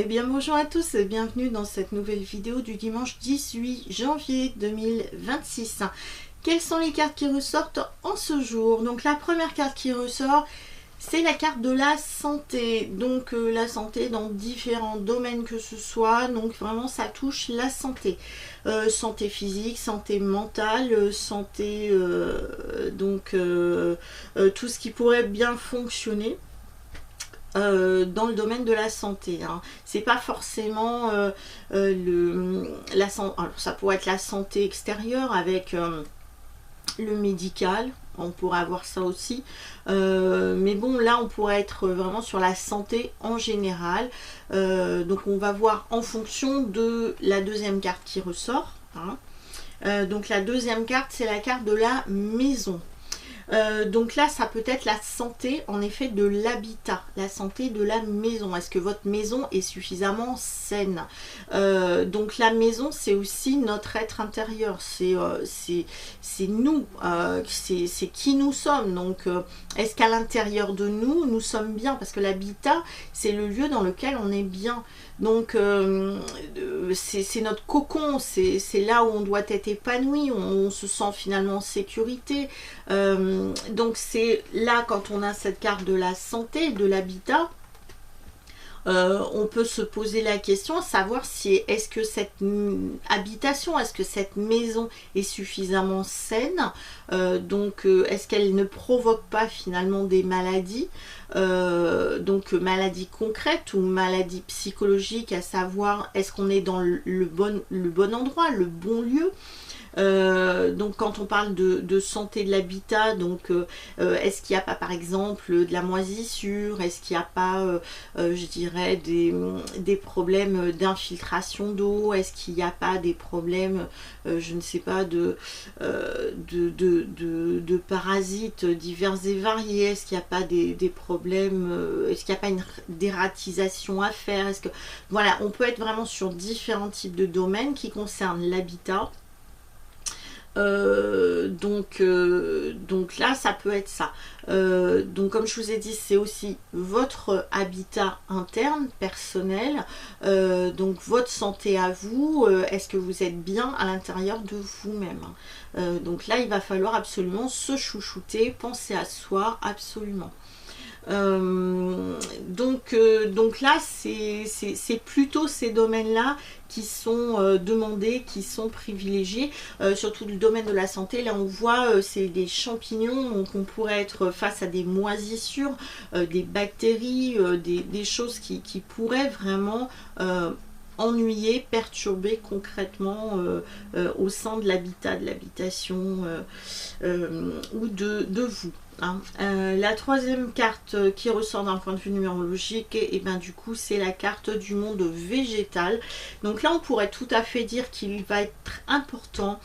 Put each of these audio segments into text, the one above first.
Eh bien bonjour à tous et bienvenue dans cette nouvelle vidéo du dimanche 18 janvier 2026. Quelles sont les cartes qui ressortent en ce jour? Donc la première carte qui ressort, c'est la carte de la santé. Donc la santé dans différents domaines que ce soit. Donc vraiment ça touche la santé. Santé physique, santé mentale, santé tout ce qui pourrait bien fonctionner. Dans le domaine de la santé, hein. C'est pas forcément la santé. Alors ça pourrait être la santé extérieure avec le médical, on pourrait avoir ça aussi, mais bon là on pourrait être vraiment sur la santé en général. Donc on va voir en fonction de la deuxième carte qui ressort, hein. Donc la deuxième carte, c'est la carte de la maison. Donc là, ça peut être la santé, en effet, de l'habitat, la santé de la maison. Est-ce que votre maison est suffisamment saine? Donc la maison, c'est aussi notre être intérieur, c'est nous, c'est qui nous sommes. Donc est-ce qu'à l'intérieur de nous, nous sommes bien? Parce que l'habitat, c'est le lieu dans lequel on est bien. Donc c'est notre cocon, c'est là où on doit être épanoui, on se sent finalement en sécurité. Donc c'est là, quand on a cette carte de la santé, de l'habitat, on peut se poser la question, savoir si est-ce que cette habitation, est-ce que cette maison est suffisamment saine, est-ce qu'elle ne provoque pas finalement des maladies, maladies concrètes ou maladies psychologiques, à savoir est-ce qu'on est dans le bon endroit, le bon lieu. Donc quand on parle de santé de l'habitat, est-ce qu'il n'y a pas par exemple de la moisissure, est-ce qu'il n'y a pas je dirais des problèmes d'infiltration d'eau, est-ce qu'il n'y a pas des problèmes je ne sais pas de parasites divers et variés, est-ce qu'il n'y a pas des problèmes, est-ce qu'il n'y a pas une dératisation à faire, est-ce que voilà, on peut être vraiment sur différents types de domaines qui concernent l'habitat. Donc là ça peut être ça. Donc comme je vous ai dit, c'est aussi votre habitat interne personnel, donc votre santé à vous, est-ce que vous êtes bien à l'intérieur de vous-même. Donc là il va falloir absolument se chouchouter, penser à soi, absolument. Donc là c'est plutôt ces domaines là qui sont demandés, qui sont privilégiés, surtout le domaine de la santé. Là on voit c'est des champignons, donc on pourrait être face à des moisissures, des bactéries, des choses qui pourraient vraiment ennuyer, perturber concrètement au sein de l'habitat, de l'habitation ou de vous. Hein. La troisième carte qui ressort d'un point de vue numérologique, et ben du coup c'est la carte du monde végétal. Donc là on pourrait tout à fait dire qu'il va être important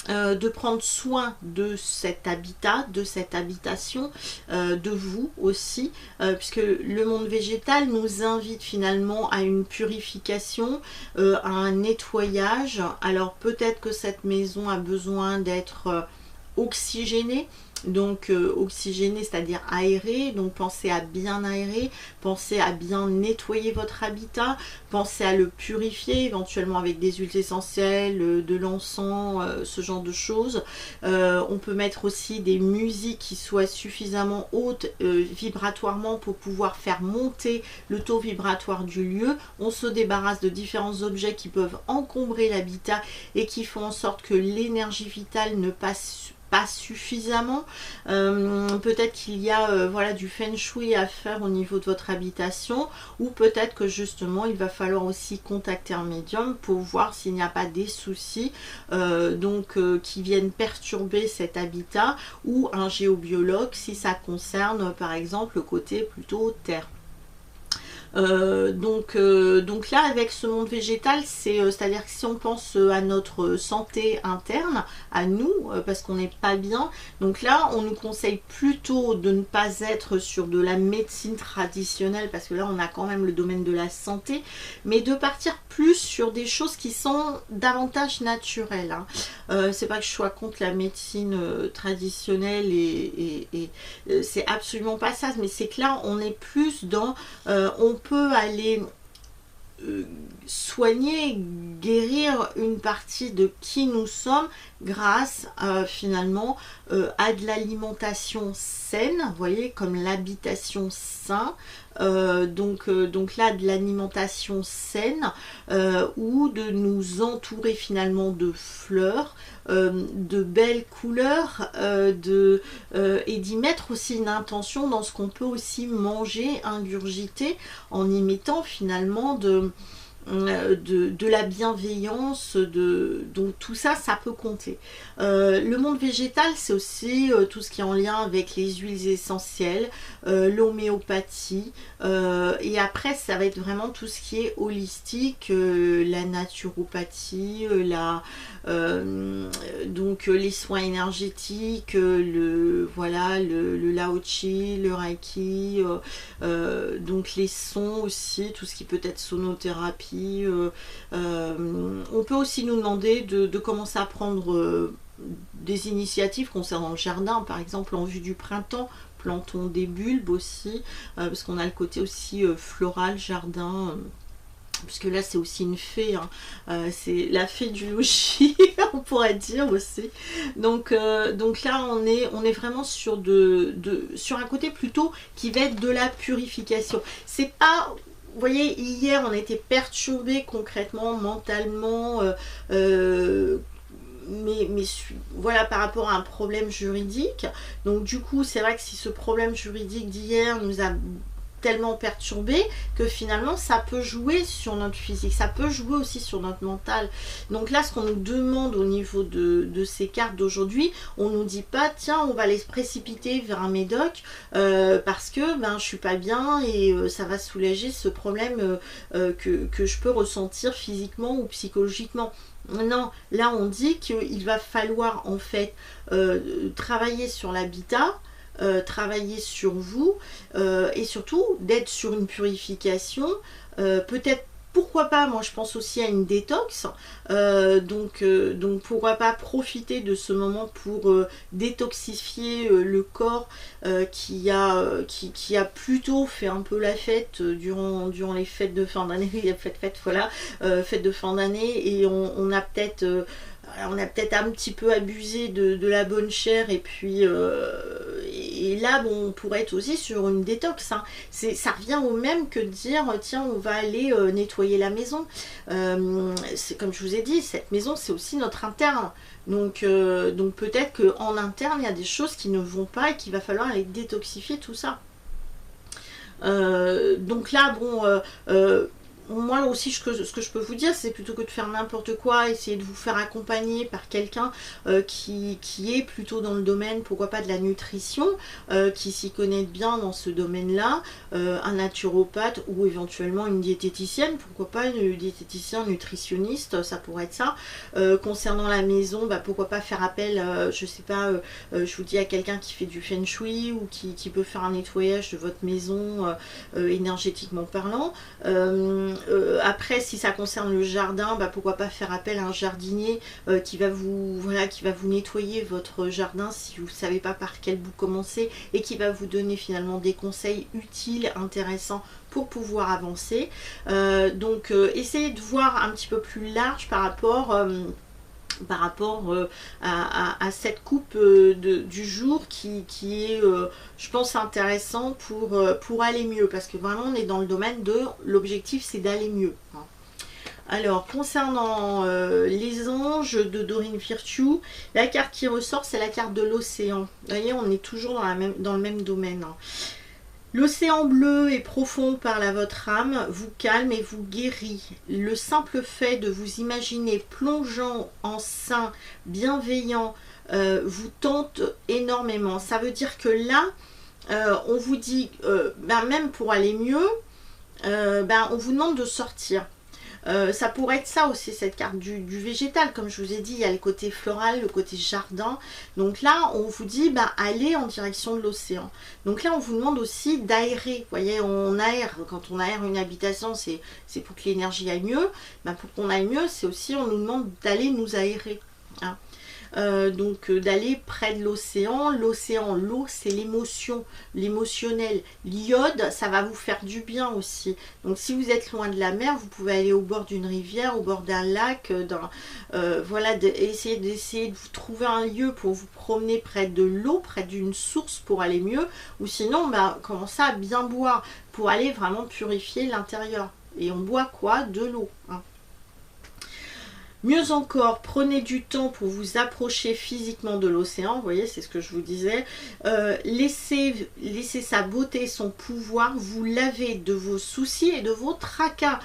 de prendre soin de cet habitat, de cette habitation, de vous aussi, puisque le monde végétal nous invite finalement à une purification, à un nettoyage. Alors peut-être que cette maison a besoin d'être oxygénée. Donc oxygéné, c'est-à-dire aéré, donc pensez à bien aérer, pensez à bien nettoyer votre habitat, pensez à le purifier éventuellement avec des huiles essentielles, de l'encens, ce genre de choses. On peut mettre aussi des musiques qui soient suffisamment hautes vibratoirement pour pouvoir faire monter le taux vibratoire du lieu. On se débarrasse de différents objets qui peuvent encombrer l'habitat et qui font en sorte que l'énergie vitale ne passe pas suffisamment. Peut-être qu'il y a voilà, du feng shui à faire au niveau de votre habitation, ou peut-être que justement il va falloir aussi contacter un médium pour voir s'il n'y a pas des soucis qui viennent perturber cet habitat, ou un géobiologue si ça concerne par exemple le côté plutôt terre. Donc là avec ce monde végétal, c'est-à-dire que si on pense à notre santé interne, à nous, parce qu'on n'est pas bien, donc là on nous conseille plutôt de ne pas être sur de la médecine traditionnelle, parce que là on a quand même le domaine de la santé, mais de partir plus sur des choses qui sont davantage naturelles, hein. C'est pas que je sois contre la médecine traditionnelle et c'est absolument pas ça, mais c'est que là on est plus dans on peut aller soigner, guérir une partie de qui nous sommes grâce finalement à de l'alimentation saine, vous voyez, comme l'habitation saine, donc là de l'alimentation saine, ou de nous entourer finalement de fleurs, de belles couleurs, et d'y mettre aussi une intention dans ce qu'on peut aussi manger, ingurgiter, en y mettant finalement de la bienveillance, donc tout ça, ça peut compter. Le monde végétal, c'est aussi tout ce qui est en lien avec les huiles essentielles, l'homéopathie, et après ça va être vraiment tout ce qui est holistique, la naturopathie, donc les soins énergétiques, voilà, le Lao Chi, le Reiki, donc les sons aussi, tout ce qui peut être sonothérapie. On peut aussi nous demander de commencer à prendre des initiatives concernant le jardin, par exemple en vue du printemps. Plantons des bulbes aussi, parce qu'on a le côté aussi floral, jardin, puisque là c'est aussi une fée, hein. C'est la fée du logis, on pourrait dire aussi. Donc là on est vraiment sur, sur un côté plutôt qui va être de la purification. C'est pas... Vous voyez, hier on était perturbé concrètement, mentalement, mais voilà, par rapport à un problème juridique. Donc du coup c'est vrai que si ce problème juridique d'hier nous a tellement perturbé que finalement ça peut jouer sur notre physique, ça peut jouer aussi sur notre mental. Donc là ce qu'on nous demande au niveau de ces cartes d'aujourd'hui, on nous dit pas tiens on va les précipiter vers un médoc parce que ben je suis pas bien et ça va soulager ce problème que je peux ressentir physiquement ou psychologiquement. Non, là on dit qu'il va falloir en fait travailler sur l'habitat, travailler sur vous, et surtout d'être sur une purification, peut-être, pourquoi pas, moi je pense aussi à une détox, donc pourquoi pas profiter de ce moment pour détoxifier le corps qui a plutôt fait un peu la fête durant les fêtes de fin d'année, voilà, fêtes de fin d'année, et on a peut-être un petit peu abusé de la bonne chair, et puis et là bon, on pourrait être aussi sur une détox, hein. Ça revient au même que de dire tiens on va aller nettoyer la maison, c'est comme je vous ai dit, cette maison c'est aussi notre interne, donc peut-être qu'en interne il y a des choses qui ne vont pas et qu'il va falloir aller détoxifier tout ça. Donc là bon, moi aussi ce que je peux vous dire, c'est plutôt que de faire n'importe quoi, essayer de vous faire accompagner par quelqu'un qui est plutôt dans le domaine, pourquoi pas de la nutrition, qui s'y connaît bien dans ce domaine-là, un naturopathe ou éventuellement une diététicienne, pourquoi pas une diététicien nutritionniste, ça pourrait être ça. Concernant la maison, bah, pourquoi pas faire appel, je sais pas, je vous dis à quelqu'un qui fait du feng shui ou qui peut faire un nettoyage de votre maison énergétiquement parlant. Après si ça concerne le jardin, bah, pourquoi pas faire appel à un jardinier qui va vous nettoyer votre jardin si vous ne savez pas par quel bout commencer, et qui va vous donner finalement des conseils utiles, intéressants pour pouvoir avancer. Donc essayez de voir un petit peu plus large par rapport à cette coupe du jour qui est je pense intéressant pour aller mieux, parce que vraiment on est dans le domaine de l'objectif, c'est d'aller mieux, hein. Alors concernant les anges de Dorine Virtue, la carte qui ressort c'est la carte de l'océan. Vous voyez, on est toujours dans le même domaine, hein. L'océan bleu et profond parle à votre âme, vous calme et vous guérit. Le simple fait de vous imaginer plongeant en sein bienveillant vous tente énormément. Ça veut dire que là, on vous dit, même pour aller mieux, on vous demande de sortir. Ça pourrait être ça aussi, cette carte du végétal. Comme je vous ai dit, il y a le côté floral, le côté jardin. Donc là, on vous dit, allez en direction de l'océan. Donc là, on vous demande aussi d'aérer. Vous voyez, on aère. Quand on aère une habitation, c'est pour que l'énergie aille mieux. Pour qu'on aille mieux, c'est aussi, on nous demande d'aller nous aérer, hein. donc d'aller près de l'océan. L'océan, l'eau, c'est l'émotion, l'émotionnel. L'iode, ça va vous faire du bien aussi. Donc si vous êtes loin de la mer, vous pouvez aller au bord d'une rivière, au bord d'un lac, voilà, essayer de vous trouver un lieu pour vous promener près de l'eau, près d'une source pour aller mieux, ou sinon, bah, commencez à bien boire pour aller vraiment purifier l'intérieur. Et on boit quoi? De l'eau, hein. Mieux encore, prenez du temps pour vous approcher physiquement de l'océan, vous voyez, c'est ce que je vous disais. Laissez sa beauté, son pouvoir vous laver de vos soucis et de vos tracas.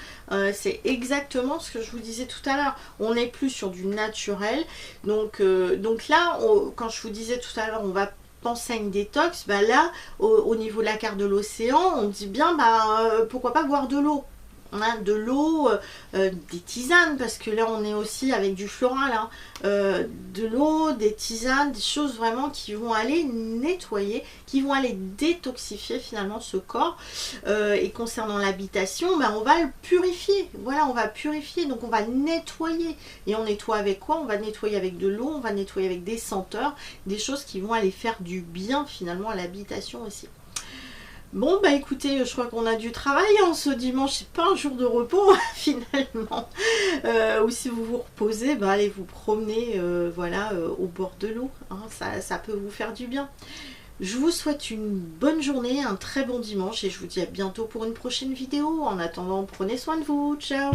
C'est exactement ce que je vous disais tout à l'heure. On n'est plus sur du naturel. Donc là, quand je vous disais tout à l'heure, on va penser à une détox, bah là, au niveau de la carte de l'océan, on dit bien, pourquoi pas boire de l'eau? De l'eau, des tisanes, parce que là on est aussi avec du floral, hein, de l'eau, des tisanes, des choses vraiment qui vont aller nettoyer, qui vont aller détoxifier finalement ce corps. Et concernant l'habitation, on va le purifier, voilà, on va purifier, donc on va nettoyer. Et on nettoie avec quoi? On va nettoyer avec de l'eau, on va nettoyer avec des senteurs, des choses qui vont aller faire du bien finalement à l'habitation aussi. Bon, bah écoutez, je crois qu'on a du travail, hein, ce dimanche, c'est pas un jour de repos finalement. Ou si vous vous reposez, allez vous promener voilà, au bord de l'eau, hein, ça peut vous faire du bien. Je vous souhaite une bonne journée, un très bon dimanche et je vous dis à bientôt pour une prochaine vidéo. En attendant, prenez soin de vous, ciao!